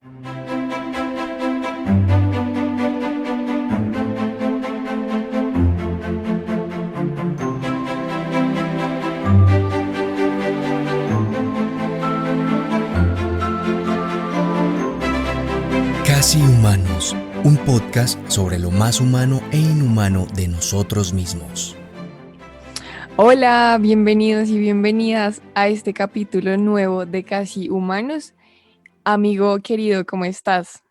Casi Humanos, un podcast sobre lo más humano e inhumano de nosotros mismos. Hola, bienvenidos y bienvenidas a este capítulo nuevo de Casi Humanos. Amigo querido, ¿cómo estás?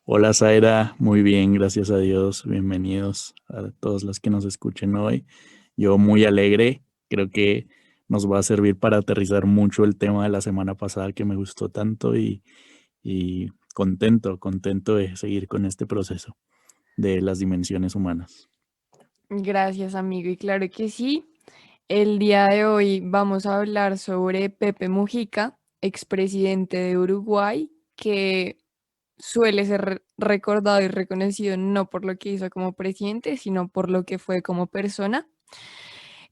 Hola Zaira, muy bien, gracias a Dios. Bienvenidos a todos los que nos escuchen hoy. Yo muy alegre, creo que nos va a servir para aterrizar mucho el tema de la semana pasada que me gustó tanto y contento de seguir con este proceso de las dimensiones humanas. Gracias, amigo. Y claro que sí, el día de hoy vamos a hablar sobre Pepe Mujica, expresidente de Uruguay, que suele ser recordado y reconocido no por lo que hizo como presidente, sino por lo que fue como persona.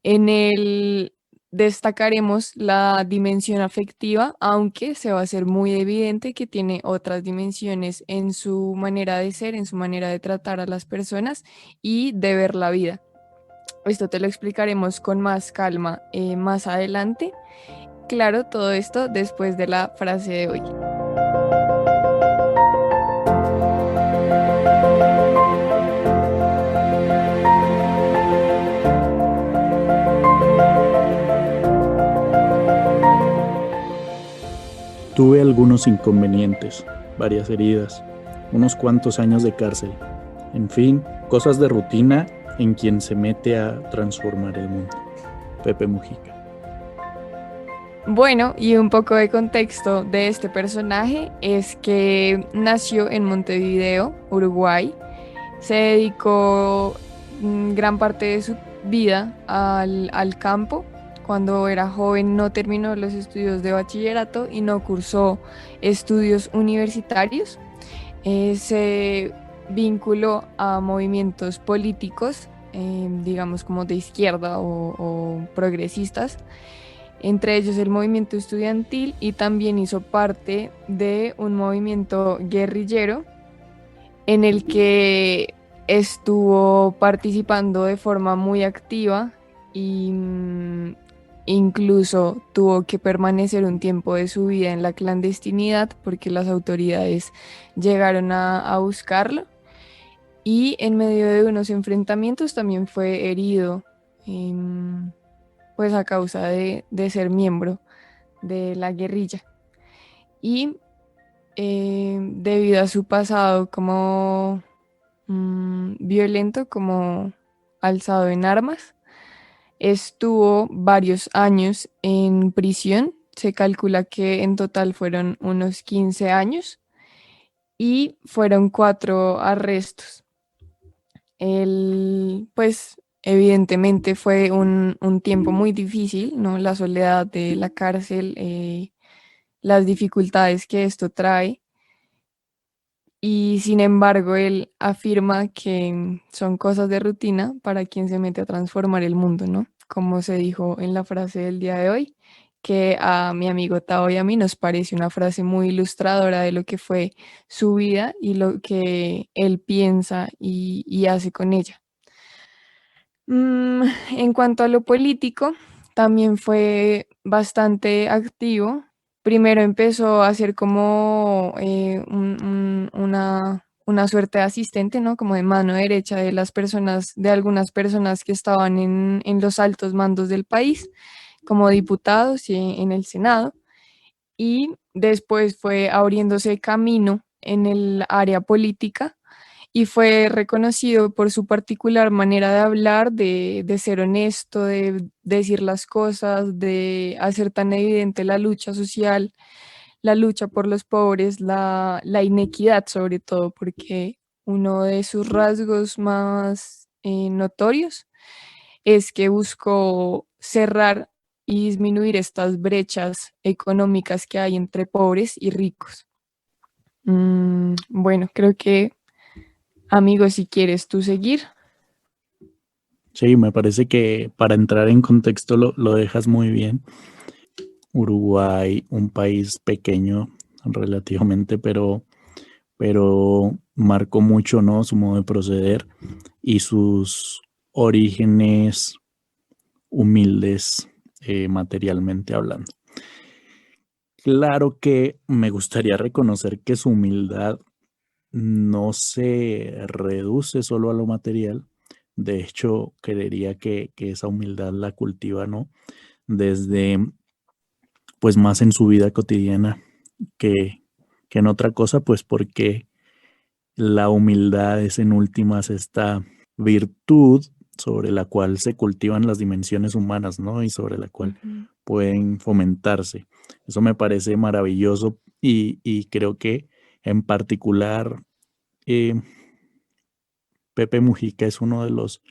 En el destacaremos la dimensión afectiva, aunque se va a hacer muy evidente que tiene otras dimensiones en su manera de ser, en su manera de tratar a las personas y de ver la vida. Esto te lo explicaremos con más calma más adelante. Claro, todo esto después de la frase de hoy. Tuve algunos inconvenientes, varias heridas, unos cuantos años de cárcel, en fin, cosas de rutina en quien se mete a transformar el mundo. Pepe Mujica. Bueno, y un poco de contexto de este personaje es que nació en Montevideo, Uruguay. Se dedicó gran parte de su vida al campo. Cuando era joven no terminó los estudios de bachillerato y no cursó estudios universitarios. Se vinculó a movimientos políticos, digamos como de izquierda o progresistas, entre ellos el movimiento estudiantil, y también hizo parte de un movimiento guerrillero en el que estuvo participando de forma muy activa y incluso tuvo que permanecer un tiempo de su vida en la clandestinidad porque las autoridades llegaron a buscarlo, y en medio de unos enfrentamientos también fue herido, pues a causa de ser miembro de la guerrilla. Y debido a su pasado como violento, como alzado en armas, estuvo varios años en prisión. Se calcula que en total fueron unos 15 años y fueron 4 arrestos. Él, pues, evidentemente fue un tiempo muy difícil, ¿no? La soledad de la cárcel, las dificultades que esto trae. Y sin embargo, él afirma que son cosas de rutina para quien se mete a transformar el mundo, ¿no? Como se dijo en la frase del día de hoy, que a mi amigo Tao y a mí nos parece una frase muy ilustradora de lo que fue su vida y lo que él piensa y hace con ella. En cuanto a lo político, también fue bastante activo. Primero empezó a ser como una suerte de asistente, ¿no? Como de mano derecha de las personas, de algunas personas que estaban en los altos mandos del país, como diputados y en el Senado. Y después fue abriéndose camino en el área política y fue reconocido por su particular manera de hablar, de ser honesto, de decir las cosas, de hacer tan evidente la lucha social, la lucha por los pobres, la inequidad sobre todo, porque uno de sus rasgos más notorios es que buscó cerrar y disminuir estas brechas económicas que hay entre pobres y ricos. Bueno, creo que, amigo, si quieres tú seguir. Sí, me parece que para entrar en contexto lo dejas muy bien. Uruguay, un país pequeño, relativamente, pero marcó mucho, ¿no? Su modo de proceder y sus orígenes humildes, materialmente hablando. Claro que me gustaría reconocer que su humildad no se reduce solo a lo material. De hecho, creería que esa humildad la cultiva, ¿no? Desde, pues más en su vida cotidiana que, que en otra cosa, pues porque la humildad es en últimas esta virtud sobre la cual se cultivan las dimensiones humanas, ¿no? Y sobre la cual Ujú. pueden fomentarse. Eso me parece maravilloso y creo que en particular eh, Pepe Mujica es uno de los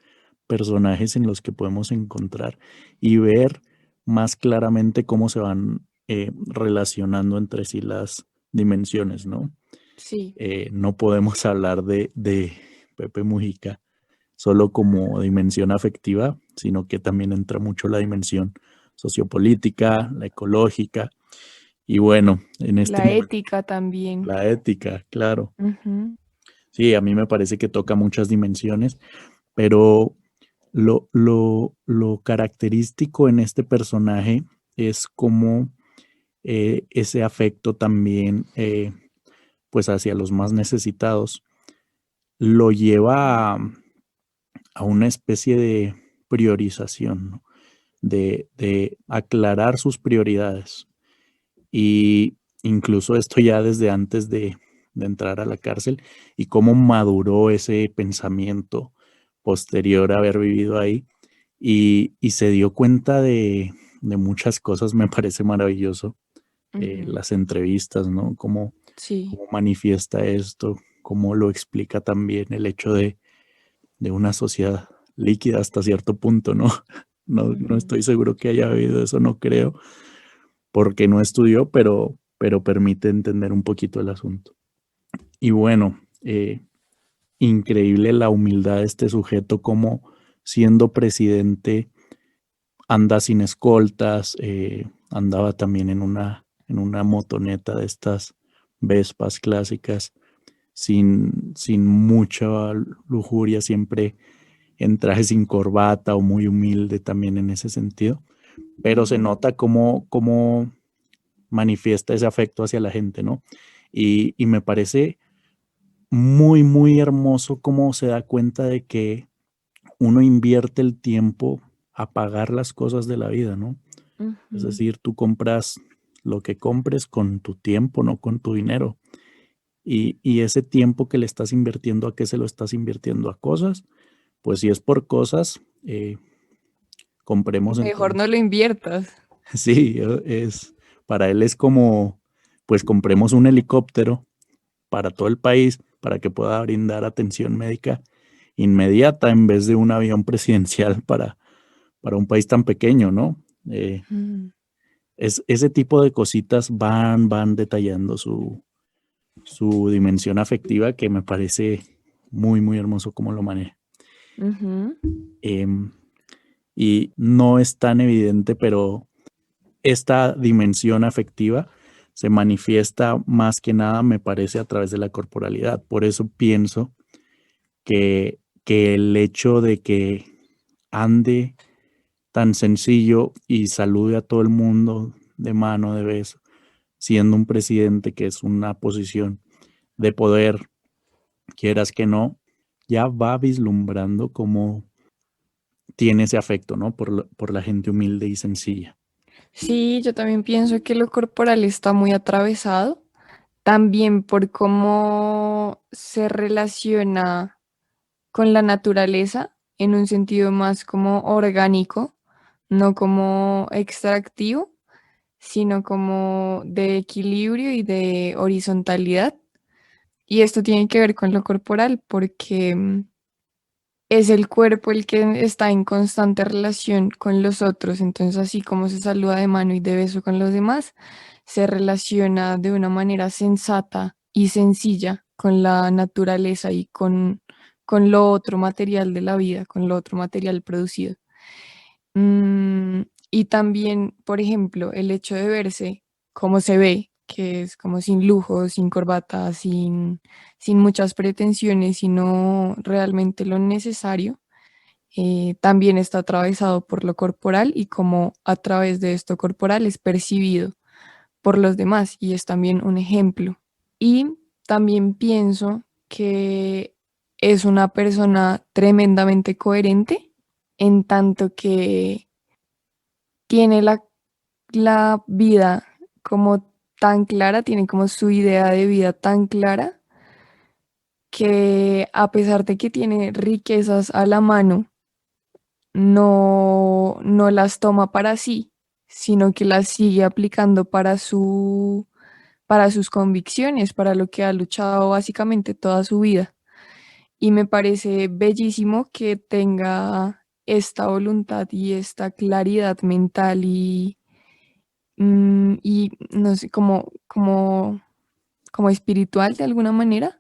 personajes en los que podemos encontrar y ver más claramente cómo se van relacionando entre sí las dimensiones, ¿no? Sí, No podemos hablar de Pepe Mujica solo como dimensión afectiva, sino que también entra mucho la dimensión sociopolítica, la ecológica y bueno, en este la momento ética también. la ética, claro. Ujú. Sí, a mí me parece que toca muchas dimensiones, pero lo característico en este personaje es como ese afecto también, pues hacia los más necesitados, lo lleva a una especie de priorización, ¿no? De aclarar sus prioridades. Y incluso esto ya desde antes de entrar a la cárcel y cómo maduró ese pensamiento posterior a haber vivido ahí y se dio cuenta de muchas cosas, me parece maravilloso. Ujú. Las entrevistas, ¿no? Sí. Cómo manifiesta esto, cómo lo explica también el hecho de una sociedad líquida hasta cierto punto, ¿no? No Ujú. estoy seguro que haya habido eso, no creo, porque no estudió, pero permite entender un poquito el asunto. Y bueno, increíble la humildad de este sujeto, como siendo presidente anda sin escoltas, andaba también en una motoneta de estas Vespas clásicas, sin mucha lujuria, siempre en traje sin corbata o muy humilde también en ese sentido, pero se Ujú. nota cómo manifiesta ese afecto hacia la gente, ¿no? Y me parece muy, muy hermoso cómo se da cuenta de que uno invierte el tiempo a pagar las cosas de la vida, ¿no? Es Ujú. decir, tú compras lo que compres con tu tiempo, no con tu dinero. Y ese tiempo que le estás invirtiendo, ¿a qué se lo estás invirtiendo? ¿A cosas? Pues si es por cosas, compremos Mejor entonces. no lo inviertas. Sí, para él es como, pues compremos un helicóptero para todo el país para que pueda brindar atención médica inmediata en vez de un avión presidencial para un país tan pequeño, ¿no? Eh, Mm. ese tipo de cositas van detallando su dimensión afectiva que me parece muy, muy hermoso cómo lo maneja. Ujú. Em, y no es tan evidente, pero esta dimensión afectiva se manifiesta más que nada, me parece, a través de la corporalidad. Por eso pienso que el hecho de que ande tan sencillo y salude a todo el mundo de mano, de beso, siendo un presidente que es una posición de poder, quieras que no, ya va vislumbrando cómo tiene ese afecto, ¿no? Por la gente humilde y sencilla. Sí, yo también pienso que lo corporal está muy atravesado, también por cómo se relaciona con la naturaleza en un sentido más como orgánico, no como extractivo, sino como de equilibrio y de horizontalidad. Y esto tiene que ver con lo corporal porque es el cuerpo el que está en constante relación con los otros. Entonces, así como se saluda de mano y de beso con los demás, se relaciona de una manera sensata y sencilla con la naturaleza y con lo otro material de la vida, con lo otro material producido. Y también, por ejemplo, el hecho de verse como se ve que es como sin lujo, sin corbata, sin muchas pretensiones, sino realmente lo necesario. También está atravesado por lo corporal y como a través de esto corporal es percibido por los demás y es también un ejemplo. Y también pienso que es una persona tremendamente coherente en tanto que tiene la vida como tan clara, tiene como su idea de vida tan clara que a pesar de que tiene riquezas a la mano, no las toma para sí, sino que las sigue aplicando para sus convicciones, para lo que ha luchado básicamente toda su vida. Y me parece bellísimo que tenga esta voluntad y esta claridad mental y no sé, como espiritual de alguna manera,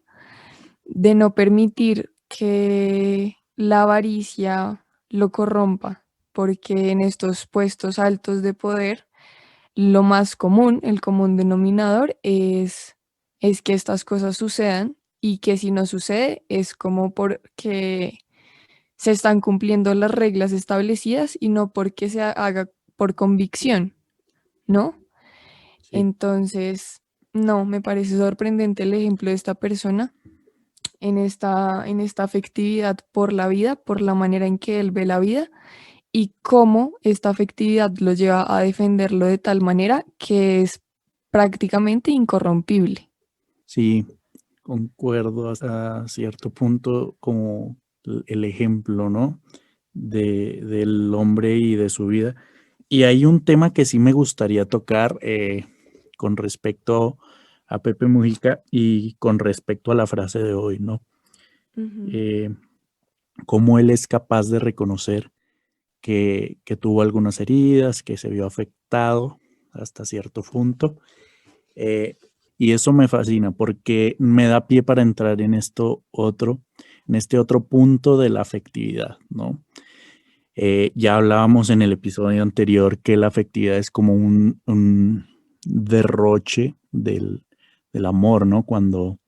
de no permitir que la avaricia lo corrompa, porque en estos puestos altos de poder, lo más común, el común denominador es que estas cosas sucedan y que si no sucede es como porque se están cumpliendo las reglas establecidas y no porque se haga por convicción, ¿no? Sí. Entonces, no, me parece sorprendente el ejemplo de esta persona en esta afectividad por la vida, por la manera en que él ve la vida y cómo esta afectividad lo lleva a defenderlo de tal manera que es prácticamente incorrompible. Sí, concuerdo hasta cierto punto como el ejemplo, ¿no? Del hombre y de su vida. Y hay un tema que sí me gustaría tocar con respecto a Pepe Mujica y con respecto a la frase de hoy, ¿no? Ujú. Eh, Cómo él es capaz de reconocer que tuvo algunas heridas, que se vio afectado hasta cierto punto. Eh, y eso me fascina porque me da pie para entrar en en este otro punto de la afectividad, ¿no? Ya hablábamos en el episodio anterior que la afectividad es como un derroche del amor, ¿no? Cuando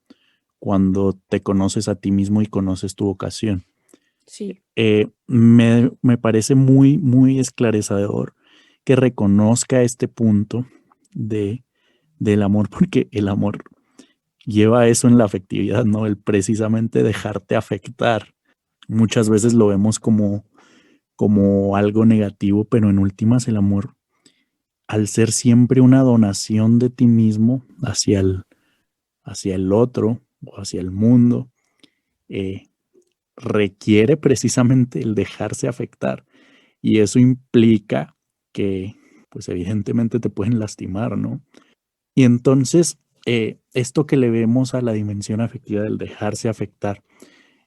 te conoces a ti mismo y conoces tu vocación. Sí. Me parece muy, muy esclarecedor que reconozca este punto de, del amor, porque el amor lleva eso en la afectividad, ¿no? El precisamente dejarte afectar. Muchas veces lo vemos como algo negativo, pero en últimas el amor, al ser siempre una donación de ti mismo hacia el otro o hacia el mundo, eh, requiere precisamente el dejarse afectar. Y eso implica que, pues evidentemente te pueden lastimar, ¿no? Y entonces, esto que le vemos a la dimensión afectiva del dejarse afectar,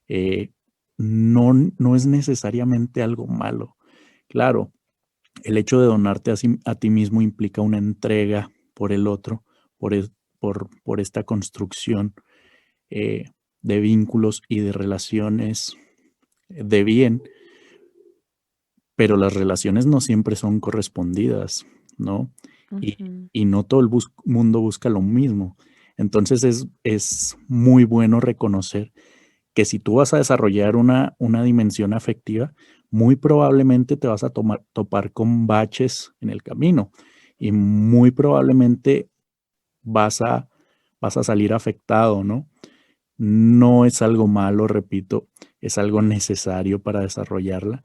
eh, no es necesariamente algo malo. Claro, el hecho de donarte a ti mismo implica una entrega por el otro, por esta construcción eh, de vínculos y de relaciones de bien, pero las relaciones no siempre son correspondidas, ¿no? Ujú. Y no todo el mundo busca lo mismo. Entonces es muy bueno reconocer que si tú vas a desarrollar una dimensión afectiva, muy probablemente te vas a topar con baches en el camino y muy probablemente vas a, vas a salir afectado, ¿no? No es algo malo, repito, es algo necesario para desarrollarla,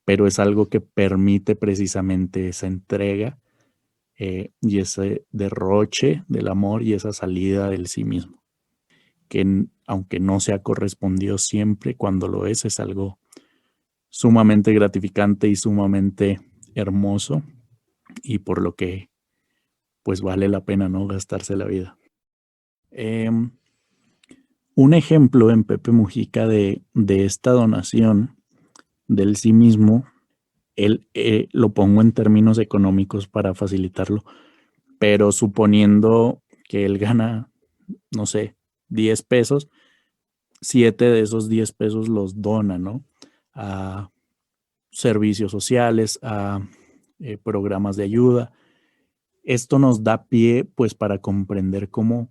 pero es algo que permite precisamente esa entrega y ese derroche del amor y esa salida del sí mismo, que aunque no sea correspondido siempre, cuando lo es algo sumamente gratificante y sumamente hermoso y por lo que pues vale la pena no gastarse la vida. Em, un ejemplo en Pepe Mujica de esta donación del sí mismo, él lo pongo en términos económicos para facilitarlo, pero suponiendo que él gana, no sé, 10 pesos, 7 de esos 10 pesos los dona, ¿no? A servicios sociales, a programas de ayuda. esto nos da pie pues para comprender cómo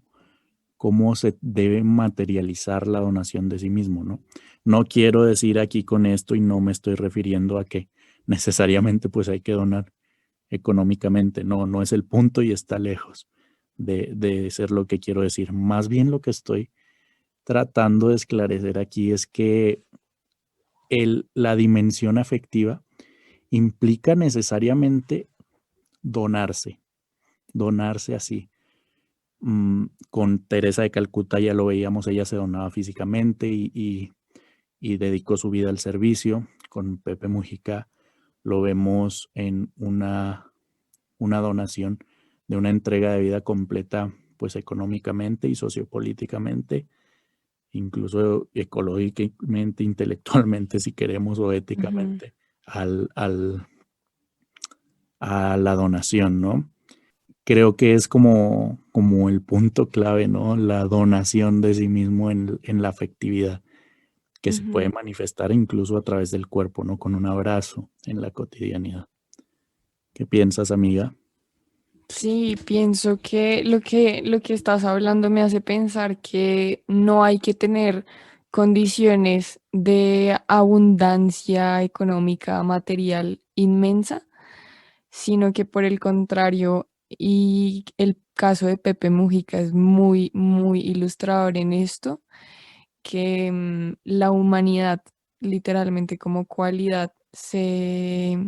se debe materializar la donación de sí mismo, ¿no? No quiero decir aquí con esto, y no me estoy refiriendo a que necesariamente pues hay que donar económicamente. No, no es el punto y está lejos de ser lo que quiero decir. Más bien lo que estoy tratando de esclarecer aquí es que la dimensión afectiva implica necesariamente donarse así. Con Teresa de Calcuta ya lo veíamos, ella se donaba físicamente y dedicó su vida al servicio. Con Pepe Mujica lo vemos en una donación de una entrega de vida completa, pues económicamente y sociopolíticamente, incluso ecológicamente, intelectualmente, si queremos, o Ujú. éticamente, a la donación, ¿no? Creo que es como el punto clave, ¿no? La donación de sí mismo en la afectividad, que se puede Ujú. manifestar incluso a través del cuerpo, ¿no? Con un abrazo en la cotidianidad. ¿Qué piensas, amiga? Sí, pienso que lo que estás hablando me hace pensar que no hay que tener condiciones de abundancia económica, material inmensa, sino que por el contrario, y el caso de Pepe Mujica es muy, muy ilustrador en esto, que la humanidad, literalmente como cualidad, se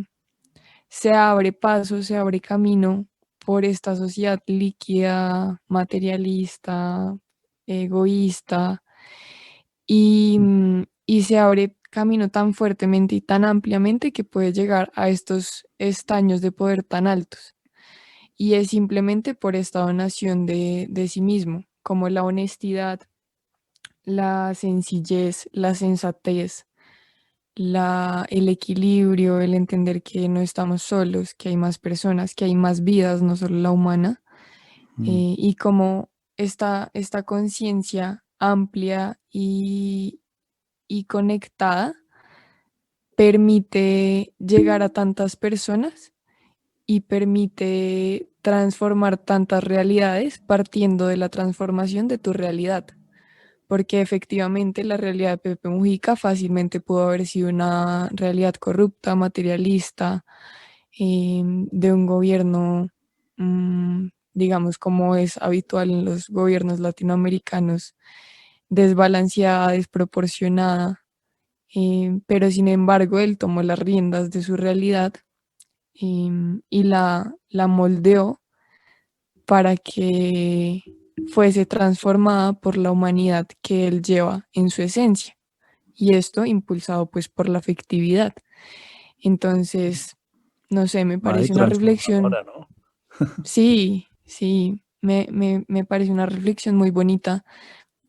abre paso, se abre camino por esta sociedad líquida, materialista, egoísta, y se abre camino tan fuertemente y tan ampliamente que puede llegar a estos estaños de poder tan altos. Y es simplemente por esta donación de sí mismo, como la honestidad, la sencillez, la sensatez, el equilibrio, el entender que no estamos solos, que hay más personas, que hay más vidas, no solo la humana, Mm, y como esta conciencia amplia y conectada permite llegar a tantas personas y permite transformar tantas realidades partiendo de la transformación de tu realidad. Porque efectivamente la realidad de Pepe Mujica fácilmente pudo haber sido una realidad corrupta, materialista, de un gobierno, digamos, como es habitual en los gobiernos latinoamericanos, desbalanceada, desproporcionada, pero sin embargo él tomó las riendas de su realidad, y la moldeó para que fuese transformada por la humanidad que él lleva en su esencia. Y esto impulsado pues por la afectividad. Entonces, no sé, me Ay, parece una reflexión, transformadora, ¿no? sí, sí, me parece una reflexión muy bonita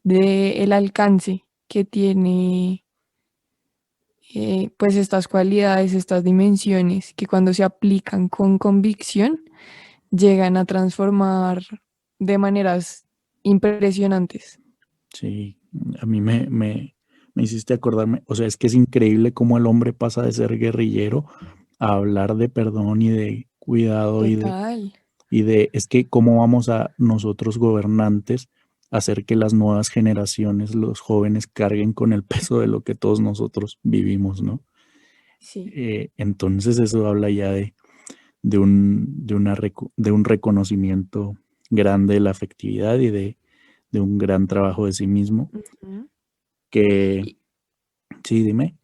de el alcance que tiene, pues estas cualidades, estas dimensiones, que cuando se aplican con convicción, llegan a transformar de maneras impresionantes. Sí, a mí me hiciste acordarme, o sea, es que es increíble cómo el hombre pasa de ser guerrillero a hablar de perdón y de cuidado Total. es que cómo vamos a nosotros gobernantes hacer que las nuevas generaciones, los jóvenes, carguen con el peso de lo que todos nosotros vivimos, ¿no? Sí. Entonces eso habla ya de un reconocimiento grande de la afectividad y de un gran trabajo de sí mismo, Ujú. que Y, sí, dime.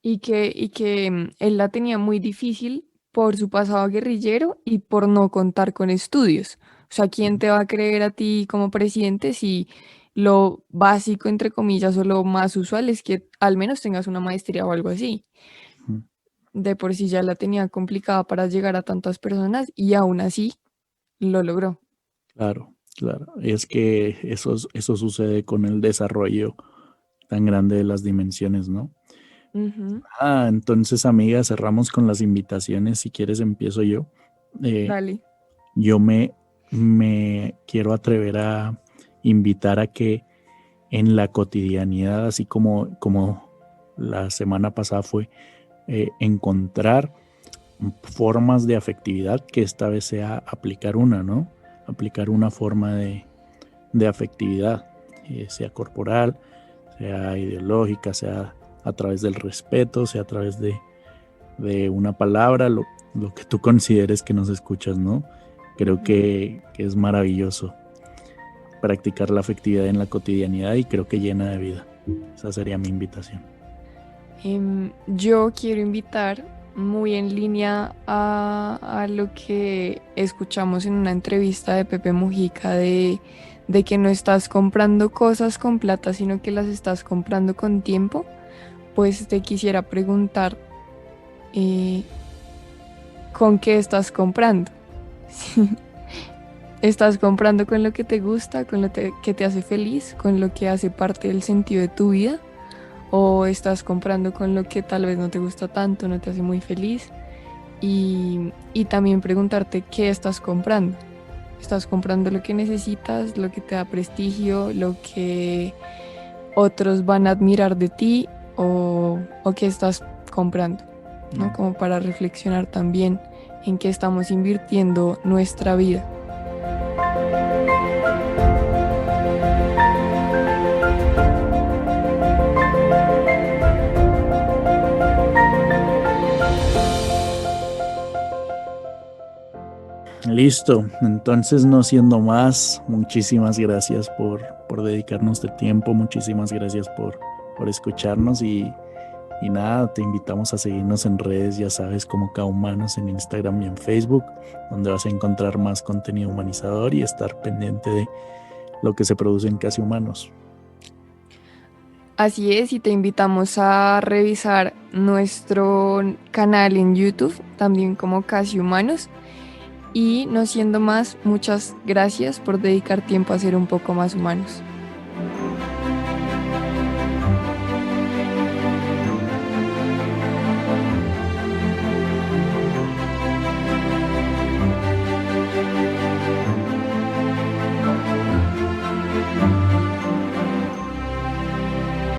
y que él la tenía muy difícil por su pasado guerrillero y por no contar con estudios. O sea, ¿quién te va a creer a ti como presidente si lo básico, entre comillas, o lo más usual es que al menos tengas una maestría o algo así? Ujú. De por sí ya la tenía complicada para llegar a tantas personas y aún así lo logró. Claro, claro. Es que eso sucede con el desarrollo tan grande de las dimensiones, ¿no? Ujú. Entonces, amiga, cerramos con las invitaciones. Si quieres, empiezo yo. Eh, Dale. yo me quiero atrever a invitar a que en la cotidianidad, así como la semana pasada fue encontrar formas de afectividad, que esta vez sea aplicar una, ¿no? Aplicar una forma de afectividad, sea corporal, sea ideológica, sea a través del respeto, sea a través de una palabra, lo que tú consideres que nos escuchas, ¿no? Creo que es maravilloso practicar la afectividad en la cotidianidad y creo que llena de vida. Esa sería mi invitación. Yo quiero invitar muy en línea a lo que escuchamos en una entrevista de Pepe Mujica de que no estás comprando cosas con plata, sino que las estás comprando con tiempo. Pues te quisiera preguntar, ¿con qué estás comprando? ¿Estás comprando con lo que te gusta, con lo que te hace feliz, con lo que hace parte del sentido de tu vida? ¿O estás comprando con lo que tal vez no te gusta tanto, no te hace muy feliz? Y también preguntarte qué estás comprando. ¿Estás comprando lo que necesitas, lo que te da prestigio, lo que otros van a admirar de ti, o qué estás comprando, ¿no? Como para reflexionar también en qué estamos invirtiendo nuestra vida. Listo, entonces no siendo más, muchísimas gracias por dedicarnos de tiempo, muchísimas gracias por escucharnos y nada, te invitamos a seguirnos en redes, ya sabes, como K-Humanos en Instagram y en Facebook, donde vas a encontrar más contenido humanizador y estar pendiente de lo que se produce en Casi Humanos. Así es, y te invitamos a revisar nuestro canal en YouTube, también como Casi Humanos. Y no siendo más, muchas gracias por dedicar tiempo a ser un poco más humanos.